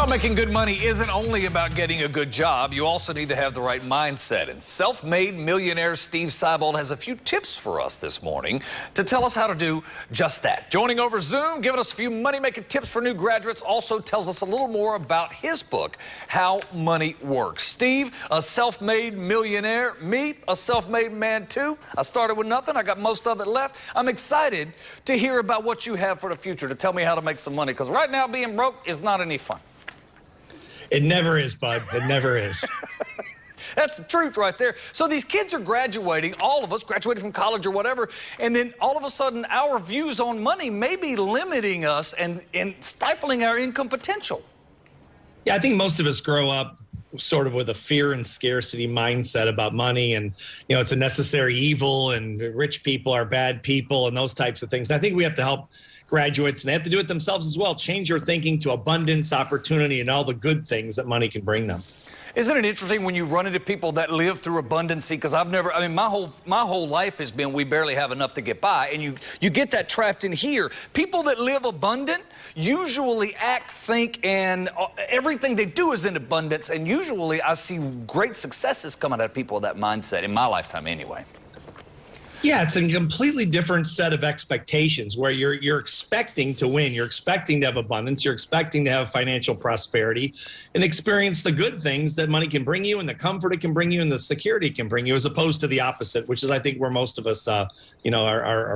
Well, making good money isn't only about getting a good job. You also need to have the right mindset. And self-made millionaire Steve Siebold has a few tips for us this morning to tell us how to do just that. Joining over Zoom, giving us a few money-making tips for new graduates, also tells us a little more about his book, How Money Works. Steve, a self-made millionaire. Me, a self-made man, too. I started with nothing. I got most of it left. I'm excited to hear about what you have for the future to tell me how to make some money, because right now being broke is not any fun. It never is, bud. It never is. That's the truth right there. So these kids are graduating, all of us graduating from college or whatever, and then all of a sudden our views on money may be limiting us and stifling our income potential. Yeah, I think most of us grow up sort of with a fear and scarcity mindset about money, and it's a necessary evil, and rich people are bad people, and those types of things. And I think we have to help graduates, and they have to do it themselves as well, change your thinking to abundance, opportunity, and all the good things that money can bring them. Isn't it interesting when you run into people that live through abundancy? Because my whole life has been we barely have enough to get by, and you get that trapped in here. People that live abundant usually act, think, and everything they do is in abundance, and usually I see great successes coming out of people with that mindset, in my lifetime anyway. Yeah, it's a completely different set of expectations where you're expecting to win. You're expecting to have abundance. You're expecting to have financial prosperity and experience the good things that money can bring you, and the comfort it can bring you, and the security it can bring you, as opposed to the opposite, which is, I think, where most of us, are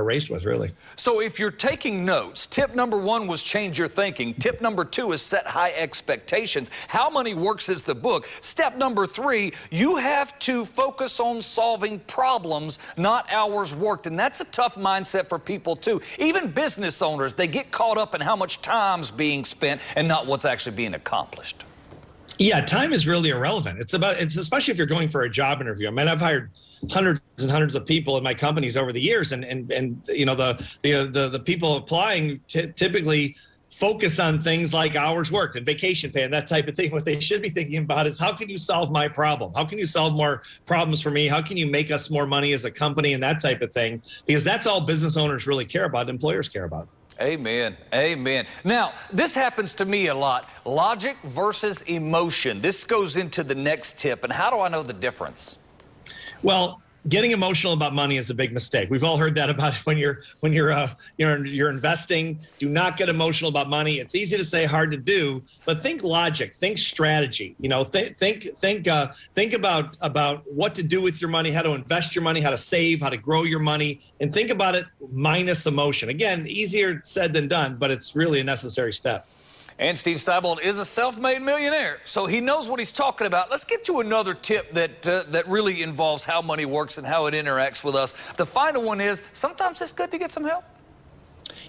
raised with, really. So if you're taking notes, tip number 1 was change your thinking. Tip number 2 is set high expectations. How Money Works is the book. Step number 3, you have to focus on solving problems, not hours worked, and that's a tough mindset for people too. Even business owners, they get caught up in how much time's being spent and not what's actually being accomplished. Yeah, time is really irrelevant. It's especially if you're going for a job interview. I mean, I've hired hundreds and hundreds of people in my companies over the years, and the people applying typically focus on things like hours worked and vacation pay and that type of thing. What they should be thinking about is, how can you solve my problem? How can you solve more problems for me? How can you make us more money as a company, and that type of thing? Because that's all business owners really care about, employers care about. Amen. Amen. Now, this happens to me a lot. Logic versus emotion. This goes into the next tip. And how do I know the difference? Well, getting emotional about money is a big mistake. We've all heard that about when you're investing. Do not get emotional about money. It's easy to say, hard to do. But think logic, think strategy. Think about what to do with your money, how to invest your money, how to save, how to grow your money, and think about it minus emotion. Again, easier said than done, but it's really a necessary step. And Steve Siebold is a self-made millionaire, so he knows what he's talking about. Let's get to another tip that really involves how money works and how it interacts with us. The final one is, sometimes it's good to get some help.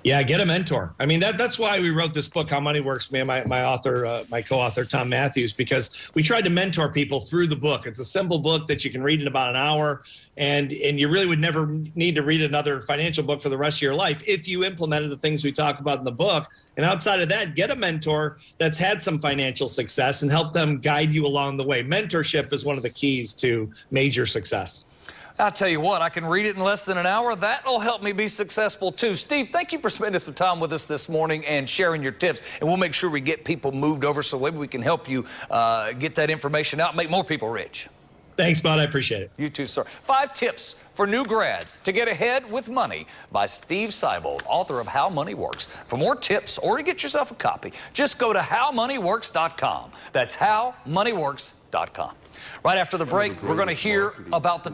Yeah, get a mentor. I mean, that's why we wrote this book, How Money Works, me and my co-author, Tom Matthews, because we tried to mentor people through the book. It's a simple book that you can read in about an hour, and you really would never need to read another financial book for the rest of your life if you implemented the things we talk about in the book. And outside of that, get a mentor that's had some financial success and help them guide you along the way. Mentorship is one of the keys to major success. I'll tell you what, I can read it in less than an hour. That'll help me be successful too. Steve, thank you for spending some time with us this morning and sharing your tips. And we'll make sure we get people moved over so maybe we can help you get that information out and make more people rich. Thanks, bud. I appreciate it. You too, sir. 5 tips for new grads to get ahead with money by Steve Siebold, author of How Money Works. For more tips or to get yourself a copy, just go to howmoneyworks.com. That's howmoneyworks.com. Right after the break, we're going to hear about the